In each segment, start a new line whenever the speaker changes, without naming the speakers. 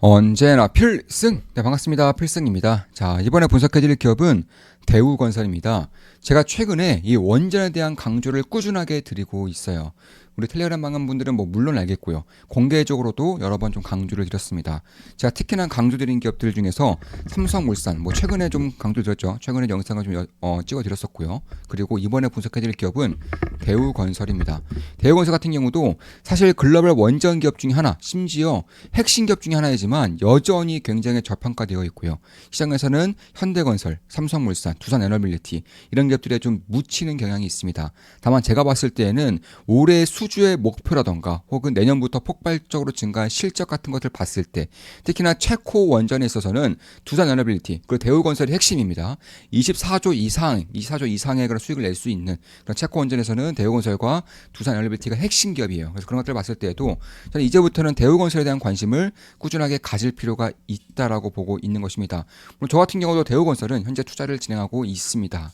언제나 필승! 네, 반갑습니다. 필승입니다. 자, 이번에 분석해드릴 기업은 대우건설입니다. 제가 최근에 이 원전에 대한 강조를 꾸준하게 드리고 있어요. 우리 텔레그램 방문 분들은 물론 알겠고요. 공개적으로도 여러 번 좀 강조를 드렸습니다. 제가 특히나 강조드린 기업들 중에서 삼성물산, 최근에 좀 강조드렸죠. 최근에 영상을 좀 찍어드렸었고요. 그리고 이번에 분석해드릴 기업은 대우건설입니다. 대우건설 같은 경우도 사실 글로벌 원전 기업 중에 하나, 심지어 핵심 기업 중에 하나이지만 여전히 굉장히 저평가되어 있고요. 시장에서는 현대건설, 삼성물산, 두산에너빌리티 이런 기업들에 좀 묻히는 경향이 있습니다. 다만 제가 봤을 때에는 올해 수주의 목표라던가 혹은 내년부터 폭발적으로 증가한 실적 같은 것을 봤을 때 특히나 체코 원전에 있어서는 두산에너빌리티 그리고 대우건설이 핵심입니다. 24조 이상의 그런 수익을 낼 수 있는 그런 체코 원전에서는 대우건설과 두산에너빌리티가 핵심 기업이에요. 그래서 그런 것들을 봤을 때에도 저는 이제부터는 대우건설에 대한 관심을 꾸준하게 가질 필요가 있다라고 보고 있는 것입니다. 물론 저 같은 경우도 대우건설은 현재 투자를 진행하고 있습니다.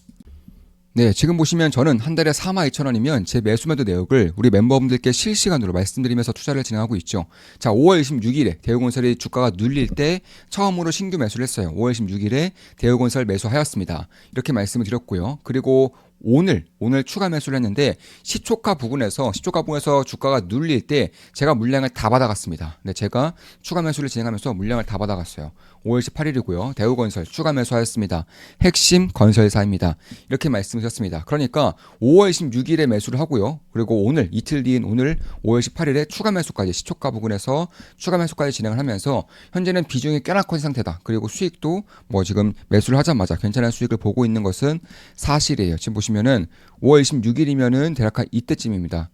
네, 지금 보시면 저는 한 달에 42,000원이면 제 매수 매도 내역을 우리 멤버분들께 실시간으로 말씀드리면서 투자를 진행하고 있죠. 자, 5월 26일에 대우건설이 주가가 눌릴 때 처음으로 신규 매수를 했어요. 5월 26일에 대우건설 매수하였습니다. 이렇게 말씀을 드렸고요. 그리고 오늘 추가 매수를 했는데 시초가 부근에서 주가가 눌릴 때 제가 물량을 다 받아갔습니다. 네, 제가 추가 매수를 진행하면서 물량을 다 받아갔어요. 5월 18일이고요. 대우건설 추가 매수하였습니다. 핵심 건설사입니다. 이렇게 말씀드렸습니다. 그러니까 5월 26일에 매수를 하고요. 그리고 오늘 이틀 뒤인 오늘 5월 18일에 추가 매수까지 시초가 부근에서 추가 매수까지 진행을 하면서 현재는 비중이 꽤나 커진 상태다. 그리고 수익도 지금 매수를 하자마자 괜찮은 수익을 보고 있는 것은 사실이에요. 지금 보시면은 5월 26일이면은 대략 한 이때쯤입니다.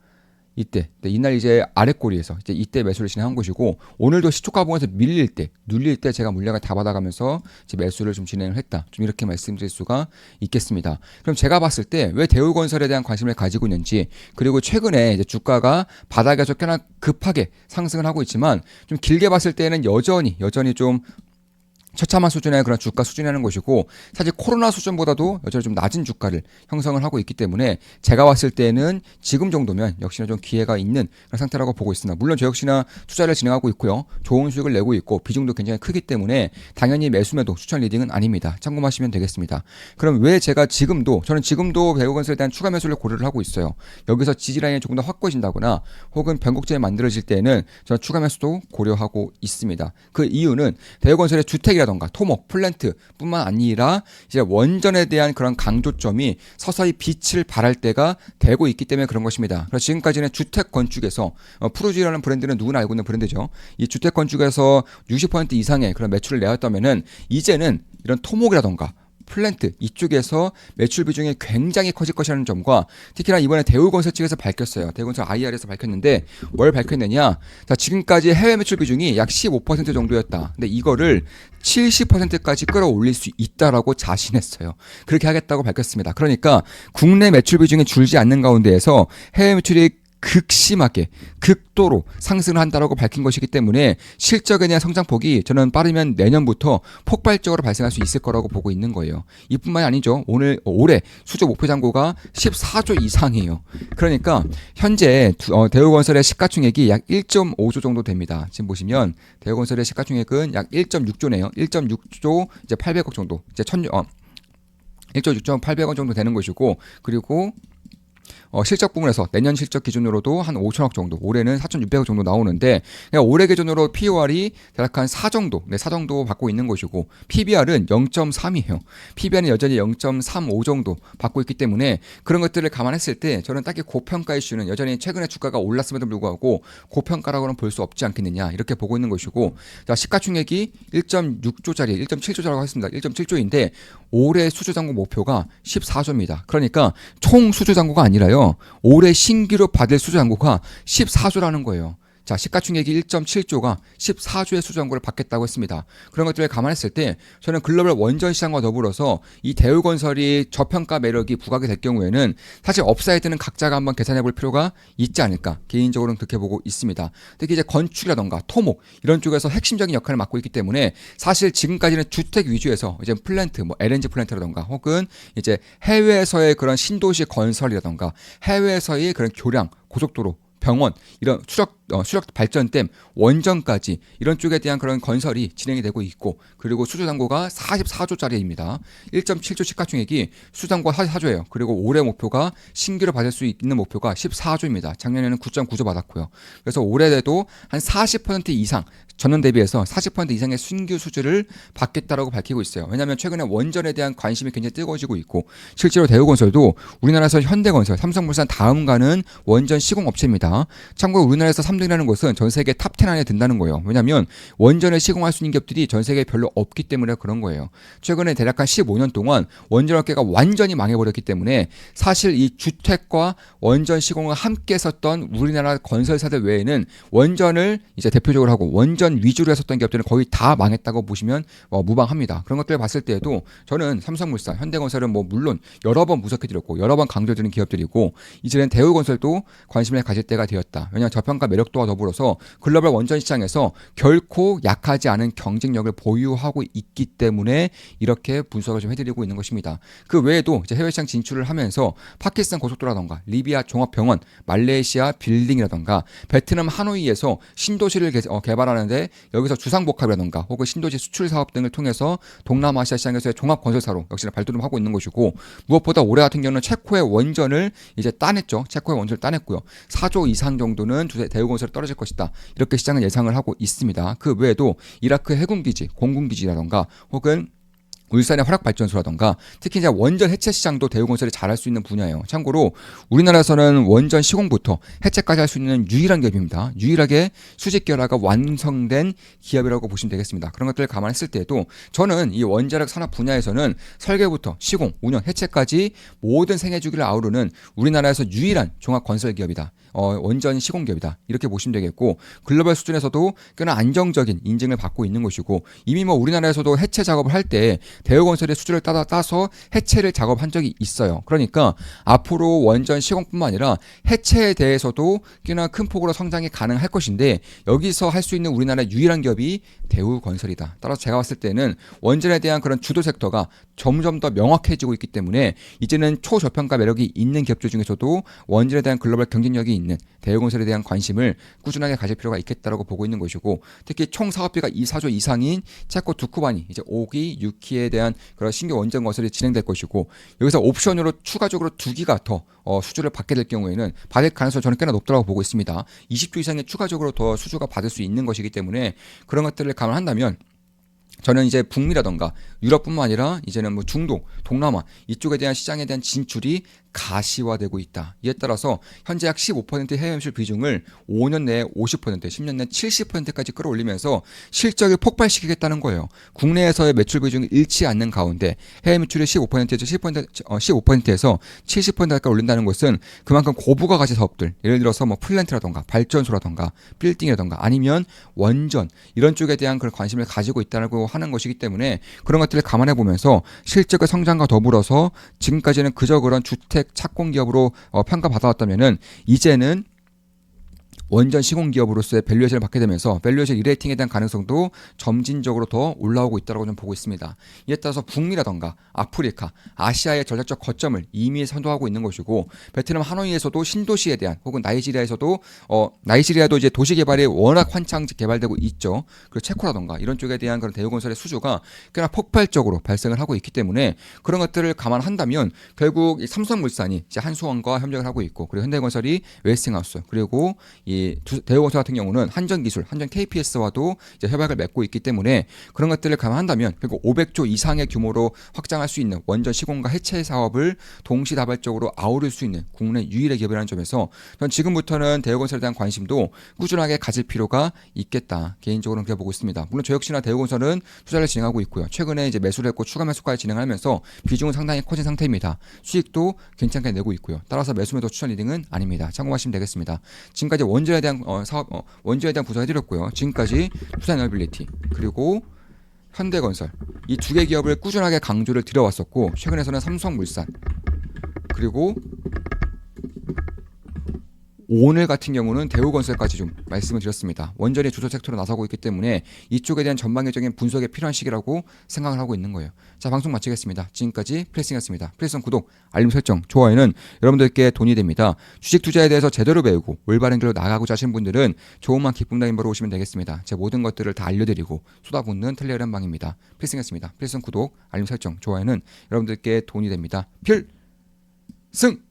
이날 이제 아랫꼬리에서 이때 매수를 진행한 것이고 오늘도 시초가 부분에서 눌릴 때 제가 물량을 다 받아가면서 이제 매수를 좀 진행을 했다. 좀 이렇게 말씀드릴 수가 있겠습니다. 그럼 제가 봤을 때 왜 대우건설에 대한 관심을 가지고 있는지 그리고 최근에 이제 주가가 바닥에서 꽤나 급하게 상승을 하고 있지만 좀 길게 봤을 때는 여전히 좀 처참한 수준의 그런 주가 수준이라는 것이고 사실 코로나 수준보다도 여전히 좀 낮은 주가를 형성을 하고 있기 때문에 제가 봤을 때는 지금 정도면 역시나 좀 기회가 있는 그런 상태라고 보고 있습니다. 물론 저 역시나 투자를 진행하고 있고요. 좋은 수익을 내고 있고 비중도 굉장히 크기 때문에 당연히 매수매도 추천 리딩은 아닙니다. 참고하시면 되겠습니다. 그럼 왜 저는 지금도 대우건설에 대한 추가 매수를 고려를 하고 있어요. 여기서 지지라인이 조금 더 확고해진다거나 혹은 변곡점이 만들어질 때는 저는 추가 매수도 고려하고 있습니다. 그 이유는 대우건설의 주택이라든가 토목, 플랜트 뿐만 아니라 이제 원전에 대한 그런 강조점이 서서히 빛을 발할 때가 되고 있기 때문에 그런 것입니다. 그래서 지금까지는 주택 건축에서 프로지라는 브랜드는 누구나 알고 있는 브랜드죠. 이 주택 건축에서 60% 이상의 그런 매출을 내었다면은 이제는 이런 토목이라던가 플랜트 이쪽에서 매출 비중이 굉장히 커질 것이라는 점과 특히나 이번에 대우건설 측에서 밝혔어요. 대우건설 IR에서 밝혔는데 뭘 밝혔느냐? 자, 지금까지 해외 매출 비중이 약 15% 정도였다. 근데 이거를 70%까지 끌어올릴 수 있다라고 자신했어요. 그렇게 하겠다고 밝혔습니다. 그러니까 국내 매출 비중이 줄지 않는 가운데에서 해외 매출이 극도로 상승을 한다라고 밝힌 것이기 때문에 실적에 대한 성장폭이 저는 빠르면 내년부터 폭발적으로 발생할 수 있을 거라고 보고 있는 거예요. 이뿐만이 아니죠. 올해 수주 목표 잔고가 14조 이상이에요. 그러니까 현재 대우건설의 시가총액이 약 1.5조 정도 됩니다. 지금 보시면 대우건설의 시가총액은 약 1.6조네요. 1.6조 이제 800억 정도. 이제 1조 6,800원 정도 되는 것이고 그리고 실적 부분에서 내년 실적 기준으로도 한 5천억 정도, 올해는 4,600억 정도 나오는데 올해 기준으로 POR이 대략 한 4 정도, 4 정도 받고 있는 것이고 PBR은 0.3이에요. PBR은 여전히 0.35 정도 받고 있기 때문에 그런 것들을 감안했을 때 저는 딱히 고평가 이슈는 여전히 최근에 주가가 올랐음에도 불구하고 고평가라고는 볼 수 없지 않겠느냐 이렇게 보고 있는 것이고 자, 시가총액이 1.6조짜리 1.7조라고 했습니다. 1.7조인데 올해 수주잔고 목표가 14조입니다. 그러니까 총 수주잔고가 아니라요. 올해 신규로 받을 수주잔고가 14조라는 거예요. 자, 시가총액이 1.7조가 14조의 수주잔고를 받겠다고 했습니다. 그런 것들을 감안했을 때 저는 글로벌 원전 시장과 더불어서 이 대우건설이 저평가 매력이 부각이 될 경우에는 사실 업사이드는 각자가 한번 계산해 볼 필요가 있지 않을까 개인적으로는 그렇게 보고 있습니다. 특히 이제 건축이라던가 토목 이런 쪽에서 핵심적인 역할을 맡고 있기 때문에 사실 지금까지는 주택 위주에서 이제 플랜트 LNG 플랜트라던가 혹은 이제 해외에서의 그런 신도시 건설이라던가 해외에서의 그런 교량 고속도로 병원, 이런 수력 발전댐, 원전까지 이런 쪽에 대한 그런 건설이 진행이 되고 있고, 그리고 수주잔고가 44조짜리입니다. 1.7조 시가총액이 수주잔고 44조예요. 그리고 올해 목표가 신규로 받을 수 있는 목표가 14조입니다. 작년에는 9.9조 받았고요. 그래서 올해에도 한 40% 이상, 전년 대비해서 40% 이상의 신규 수주를 받겠다라고 밝히고 있어요. 왜냐하면 최근에 원전에 대한 관심이 굉장히 뜨거워지고 있고, 실제로 대우건설도 우리나라에서 현대건설, 삼성물산 다음 가는 원전 시공업체입니다. 참고로 우리나라에서 3등이라는 것은 전 세계 탑10 안에 든다는 거예요. 왜냐하면 원전을 시공할 수 있는 기업들이 전 세계에 별로 없기 때문에 그런 거예요. 최근에 대략 한 15년 동안 원전업계가 완전히 망해버렸기 때문에 사실 이 주택과 원전 시공을 함께 썼던 우리나라 건설사들 외에는 원전을 이제 대표적으로 하고 원전 위주로 했었던 기업들은 거의 다 망했다고 보시면 무방합니다. 그런 것들을 봤을 때에도 저는 삼성물산, 현대건설은 뭐 물론 여러 번 분석해드렸고 여러 번 강조드린 기업들이고, 이제는 대우건설도 관심을 가질 때가 되었다. 왜냐하면 저평가 매력도와 더불어서 글로벌 원전 시장에서 결코 약하지 않은 경쟁력을 보유하고 있기 때문에 이렇게 분석을 좀 해드리고 있는 것입니다. 그 외에도 이제 해외 시장 진출을 하면서 파키스탄 고속도로라던가 리비아 종합병원, 말레이시아 빌딩이라던가 베트남 하노이에서 신도시를 개발하는데 여기서 주상복합이라던가 혹은 신도시 수출 사업 등을 통해서 동남아시아 시장에서의 종합 건설사로 역시나 발돋움 하고 있는 것이고, 무엇보다 올해 같은 경우는 체코의 원전을 이제 따냈죠. 체코의 원전을 따냈고요. 4조 이상 정도는 대우건설에 떨어질 것이다. 이렇게 시장은 예상을 하고 있습니다. 그 외에도 이라크 해군기지, 공군기지라던가 혹은 울산의 화력발전소라던가 특히 이제 원전 해체 시장도 대우건설이 잘할 수 있는 분야예요. 참고로 우리나라에서는 원전 시공부터 해체까지 할 수 있는 유일한 기업입니다. 유일하게 수직 결합가 완성된 기업이라고 보시면 되겠습니다. 그런 것들을 감안했을 때도 저는 이 원자력 산업 분야에서는 설계부터 시공, 운영, 해체까지 모든 생애주기를 아우르는 우리나라에서 유일한 종합건설 기업이다. 원전 시공 기업이다. 이렇게 보시면 되겠고, 글로벌 수준에서도 꽤나 안정적인 인증을 받고 있는 것이고, 이미 뭐 우리나라에서도 해체 작업을 할 때 대우건설의 수주를 따서 해체를 작업한 적이 있어요. 그러니까 앞으로 원전 시공뿐만 아니라 해체에 대해서도 꽤나 큰 폭으로 성장이 가능할 것인데, 여기서 할 수 있는 우리나라의 유일한 기업이 대우건설이다. 따라서 제가 봤을 때는 원전에 대한 그런 주도 섹터가 점점 더 명확해지고 있기 때문에 이제는 초저평가 매력이 있는 기업들 중에서도 원전에 대한 글로벌 경쟁력이 있는 대우건설에 대한 관심을 꾸준하게 가질 필요가 있겠다라고 보고 있는 것이고, 특히 총 사업비가 4조 이상인 체코 두쿠바니, 이제 5기, 6기에 대한 그런 신규 원전 건설이 진행될 것이고, 여기서 옵션으로 추가적으로 2기가 더 수주를 받게 될 경우에는 받을 가능성이 저는 꽤나 높다고 보고 있습니다. 20조 이상의 추가적으로 더 수주가 받을 수 있는 것이기 때문에 그런 것들을 감안한다면 저는 이제 북미라던가 유럽뿐만 아니라 이제는 뭐 중동, 동남아 이쪽에 대한 시장에 대한 진출이 가시화되고 있다. 이에 따라서 현재 약 15% 해외 매출 비중을 5년 내에 50%, 10년 내에 70%까지 끌어올리면서 실적을 폭발시키겠다는 거예요. 국내에서의 매출 비중이 잃지 않는 가운데 해외 매출이 15%에서 15%에서 70%까지 올린다는 것은 그만큼 고부가 가치 사업들, 예를 들어서 뭐 플랜트라던가 발전소라던가 빌딩이라던가 아니면 원전 이런 쪽에 대한 그런 관심을 가지고 있다고 하는 것이기 때문에 그런 것들을 감안해 보면서 실적의 성장과 더불어서 지금까지는 그저 그런 주택 착공 기업으로 평가받아왔다면은 이제는 원전 시공 기업으로서의 밸류에이션을 받게 되면서 밸류에이션 리레이팅에 대한 가능성도 점진적으로 더 올라오고 있다고 좀 보고 있습니다. 이에 따라서 북미라던가 아프리카, 아시아의 전략적 거점을 이미 선도하고 있는 것이고, 베트남 하노이에서도 신도시에 대한 혹은 나이지리아에서도 나이지리아도 이제 도시 개발이 워낙 환창 개발되고 있죠. 그리고 체코라던가 이런 쪽에 대한 그런 대우건설의 수주가 꽤나 폭발적으로 발생을 하고 있기 때문에 그런 것들을 감안한다면 결국 이 삼성물산이 이제 한수원과 협력을 하고 있고, 그리고 현대건설이 웨스팅하우스, 그리고 이 대우건설 같은 경우는 한전기술, 한전 KPS와도 이제 협약을 맺고 있기 때문에 그런 것들을 감안한다면 결국 500조 이상의 규모로 확장할 수 있는 원전 시공과 해체 사업을 동시다발적으로 아우를 수 있는 국내 유일의 기업이라는 점에서 전 지금부터는 대우건설에 대한 관심도 꾸준하게 가질 필요가 있겠다. 개인적으로는 그렇게 보고 있습니다. 물론 저 역시나 대우건설은 투자를 진행하고 있고요. 최근에 이제 매수를 했고 추가 매수까지 진행하면서 비중은 상당히 커진 상태입니다. 수익도 괜찮게 내고 있고요. 따라서 매수매도 추천 리딩은 아닙니다. 참고하시면 되겠습니다. 지금까지 원전에 대한 원전에 대한 분석해드렸고요. 지금까지 투자에너빌리티 그리고 현대건설 이 두 개 기업을 꾸준하게 강조를 드려왔었고, 최근에서는 삼성물산 그리고 오늘 같은 경우는 대우건설까지 좀 말씀을 드렸습니다. 원전이 주도 섹터로 나서고 있기 때문에 이쪽에 대한 전방위적인 분석에 필요한 시기라고 생각을 하고 있는 거예요. 자, 방송 마치겠습니다. 지금까지 플레이싱이었습니다. 플레이싱 구독, 알림 설정, 좋아요는 여러분들께 돈이 됩니다. 주식 투자에 대해서 제대로 배우고 올바른 길로 나가고자 하시는 분들은 조금만 기쁨 다인버로 오시면 되겠습니다. 제 모든 것들을 다 알려드리고 쏟아붓는 텔레그램 방입니다. 플레이싱이었습니다. 플레이싱 구독, 알림 설정, 좋아요는 여러분들께 돈이 됩니다. 필승!